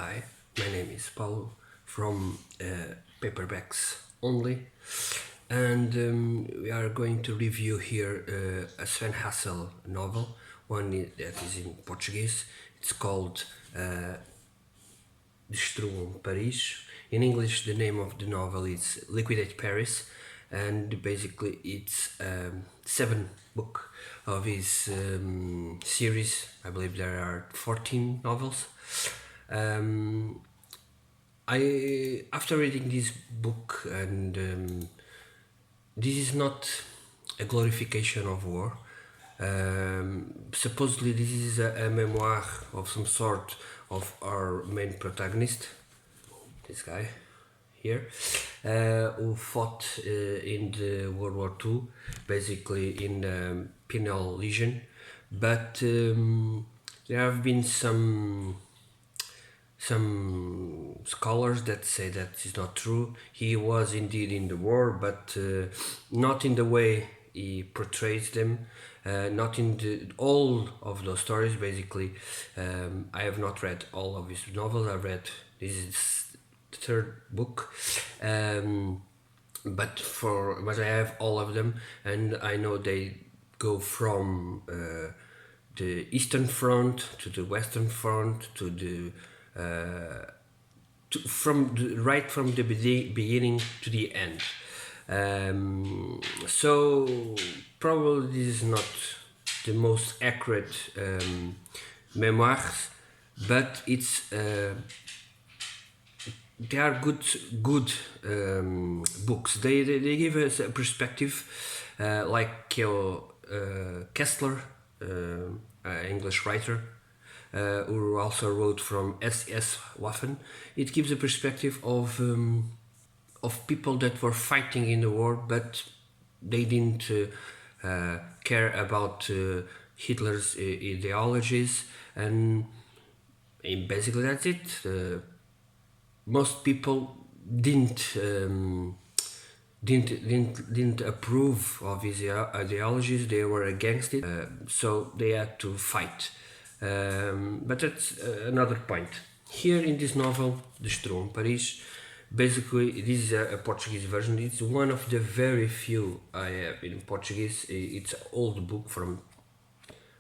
Hi, my name is Paulo from Paperbacks Only, and we are going to review here a Sven Hassel novel, that is in Portuguese. It's called Destruam Paris. In English, the name of the novel is Liquidate Paris, and basically it's seven book of his series. I believe there are 14 novels. I after reading this book, and this is not a glorification of war. Supposedly, this is a memoir of some sort of our main protagonist, this guy here, who fought in the World War II, basically in the Penal Legion. But there have been some scholars that say that is not true. He was indeed in the war, but not in the way he portrays them, not in all of those stories. Basically, I have not read all of his novels. I read, this is the third book, but I have all of them, and I know they go from the Eastern Front to the Western Front to the right from the beginning to the end. So probably this is not the most accurate memoirs, but it's they are good books. They give us a perspective, like Kessler, English writer, who also wrote from SS Waffen. It gives a perspective of people that were fighting in the war, but they didn't care about Hitler's ideologies, and basically that's it. Most people didn't approve of his ideologies. They were against it, so they had to fight. But that's another point. Here in this novel, Destruam Paris, basically this is a Portuguese version. It's one of the very few I have in Portuguese. It's an old book from,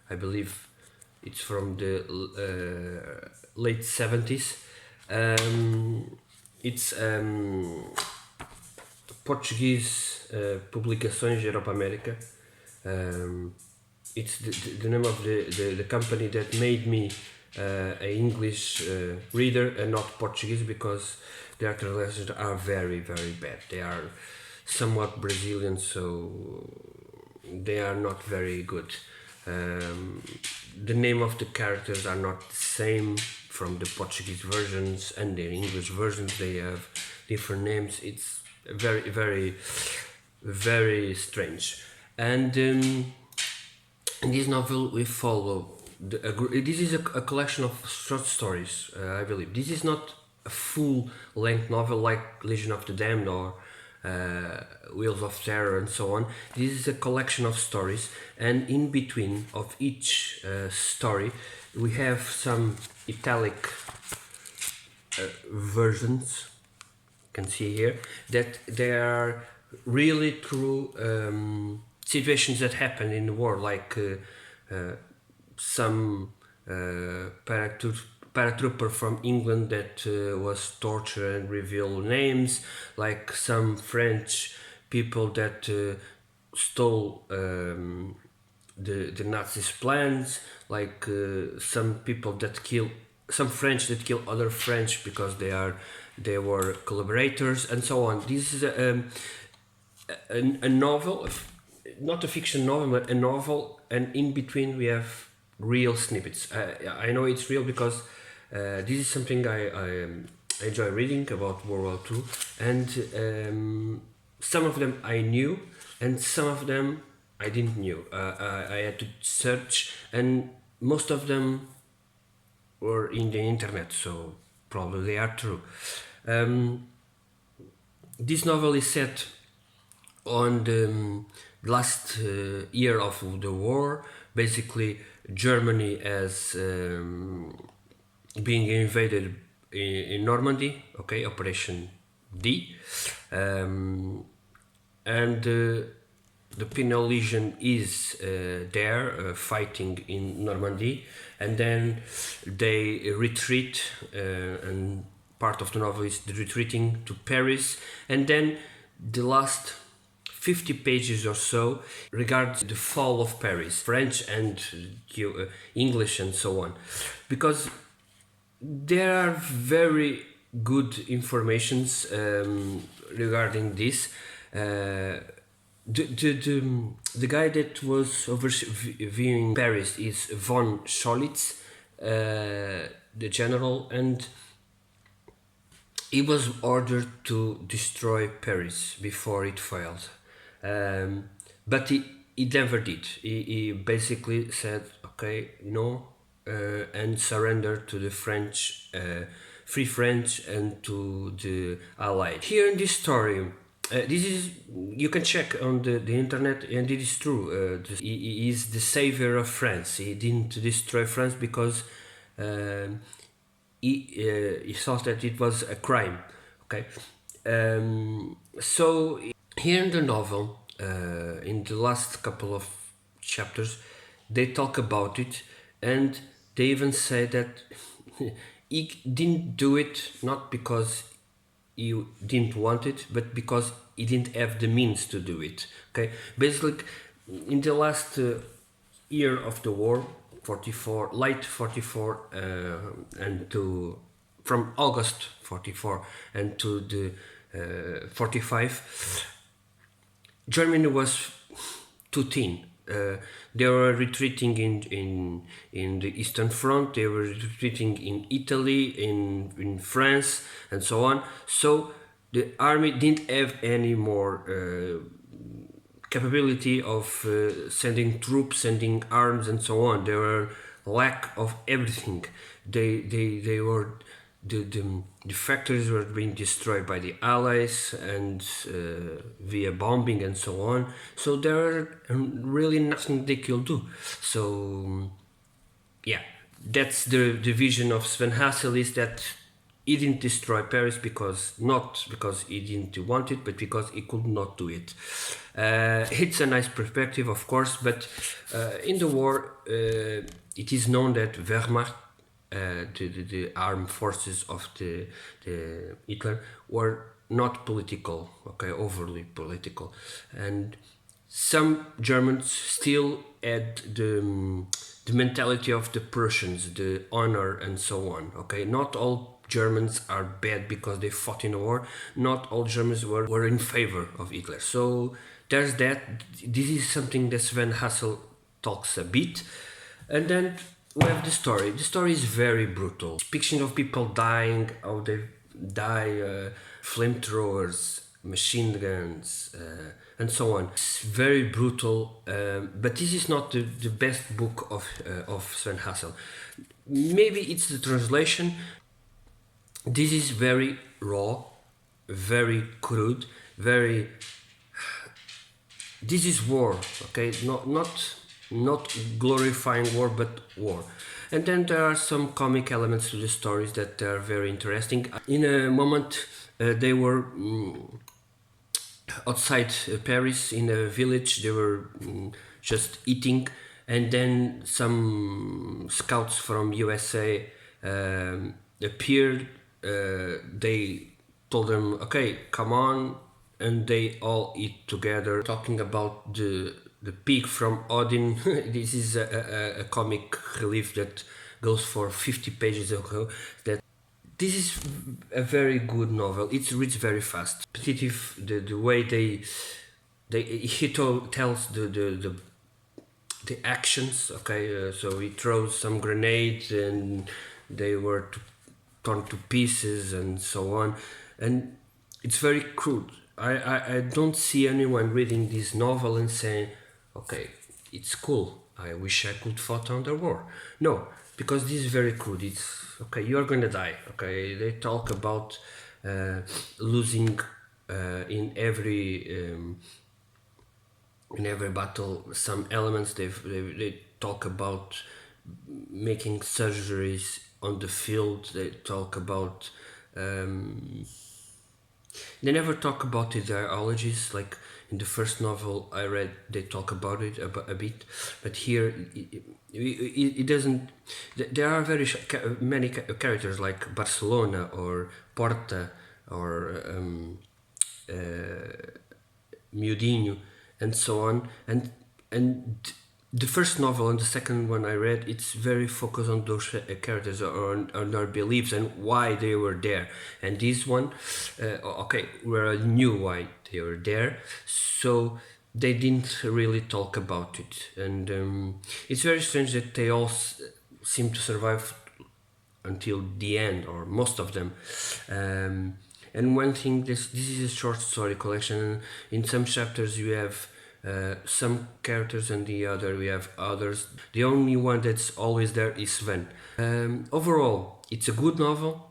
I believe, it's from the late 70s. It's Portuguese Publicações Europa América. It's the name of the company that made me an English reader and not Portuguese, because their translations are very, very bad. They are somewhat Brazilian, so they are not very good. The name of the characters are not the same from the Portuguese versions and the English versions. They have different names. It's very, very, very strange. And in this novel we follow this is a collection of short stories, I believe. This is not a full-length novel like Legion of the Damned or Wheels of Terror and so on. This is a collection of stories, and in between of each story we have some italic versions, you can see here, that they are really true situations that happened in the war, like some paratrooper from England that was tortured and revealed names, like some French people that stole the Nazis' plans, like some people that kill some French that kill other French because they were collaborators, and so on. This is a novel, not a fiction novel, but a novel, and in between we have real snippets. I know it's real because this is something I enjoy reading about World War II, and some of them I knew, and some of them I didn't knew. I had to search, and most of them were in the internet, so probably they are true. This novel is set on the last year of the war. Basically, Germany as being invaded in Normandy, okay, Operation D, and the Pinot Legion is there fighting in Normandy, and then they retreat, and part of the novel is the retreating to Paris, and then the last 50 pages or so regards the fall of Paris, French and English and so on, because there are very good informations regarding this. The guy that was overviewing Paris is von Scholitz, the general, and he was ordered to destroy Paris before it failed. But he never did. He basically said, okay, no, and surrendered to the French, Free French, and to the Allies. Here in this story, this is, you can check on the internet, and it is true. He is the savior of France. He didn't destroy France because he thought that it was a crime. Okay, so here in the novel, in the last couple of chapters, they talk about it, and they even say that he didn't do it not because he didn't want it, but because he didn't have the means to do it. Okay, basically, in the last year of the war, 44, late 44, and to from August 44 and to the 45, Germany was too thin. They were retreating in the Eastern Front, they were retreating in Italy, in France, and so on. So the army didn't have any more capability of sending troops, sending arms, and so on. There were lack of everything. They were the factories were being destroyed by the Allies and via bombing and so on. So there are really nothing they could do. So yeah, that's the vision of Sven Hassel, is that he didn't destroy Paris because not because he didn't want it, but because he could not do it. It's a nice perspective, of course, but in the war, it is known that Wehrmacht, the armed forces of the Hitler, were not political, okay, overly political, and some Germans still had the mentality of the Prussians, the honor and so on. Okay, not all Germans are bad because they fought in a war. Not all Germans were in favor of Hitler. So there's that. This is something that Sven Hassel talks a bit, and then we have the story. The story is very brutal. Depiction of people dying, how they die, flamethrowers, machine guns, and so on. It's very brutal, but this is not the best book of Sven Hassel. Maybe it's the translation. This is very raw, very crude, very. This is war, okay? Not glorifying war, but war. And then there are some comic elements to the stories that are very interesting. In a moment, they were outside Paris in a village. They were just eating, and then some scouts from USA appeared. They told them, "Okay, come on," and they all eat together, talking about the pig from Odin. This is a comic relief that goes for 50 pages ago. That this is a very good novel. It reads very fast. Repetitive, the way he tells the actions. Okay, so he throws some grenades and they were torn to pieces and so on, and it's very crude. I don't see anyone reading this novel and saying, okay, it's cool, I wish I could fight on the war. No, because this is very crude. It's okay, you're gonna die. Okay, they talk about losing in every battle some elements. They talk about making surgeries on the field. They talk about. They never talk about ideologies. Like in the first novel I read, they talk about it a bit, but here it doesn't. There are many characters like Barcelona or Porta or Miudinho and so on, and the first novel and the second one I read, it's very focused on those characters or on their beliefs and why they were there. And this one, okay, we knew why they were there, so they didn't really talk about it. And it's very strange that they all seem to survive until the end, or most of them. And one thing, this is a short story collection. In some chapters you have some characters, and the other we have others. The only one that's always there is Sven. Overall, it's a good novel.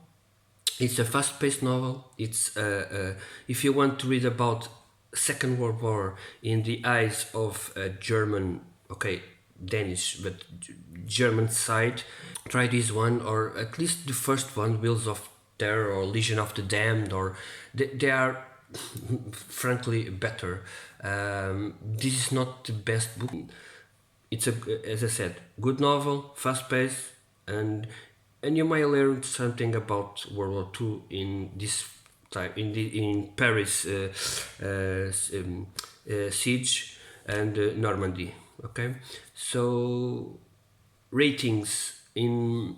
It's a fast-paced novel. It's if you want to read about Second World War in the eyes of a German, okay, Danish, but German side, try this one, or at least the first one, Wheels of Terror or Legion of the Damned, or they are frankly better. This is not the best book. It's a, as I said, good novel, fast paced, and you might learn something about World War II in this time in Paris siege and Normandy. Okay, so ratings in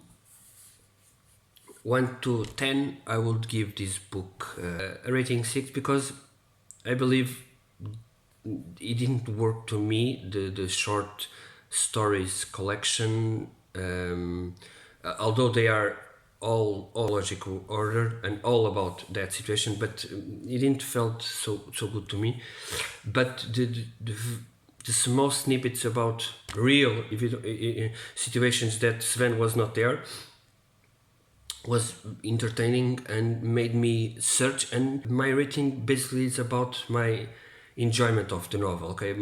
1 to 10, I would give this book a rating 6, because I believe it didn't work to me, the short stories collection, although they are all logical order and all about that situation, but it didn't felt so good to me. But the small snippets about real situations that Sven was not there was entertaining and made me search. And my rating basically is about my enjoyment of the novel. Okay,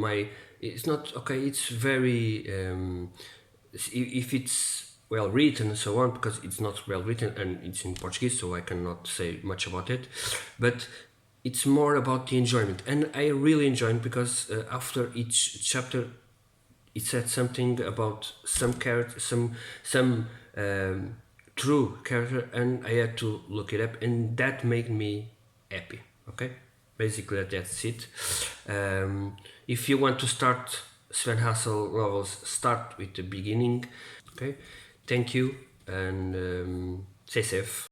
it's not okay. It's very if it's well written and so on, because it's not well written and it's in Portuguese, so I cannot say much about it. But it's more about the enjoyment, and I really enjoyed, because after each chapter it said something about some character, some true character, and I had to look it up, and that made me happy. Okay, basically that's it. If you want to start Sven Hassel novels, start with the beginning. Okay, thank you, and stay safe.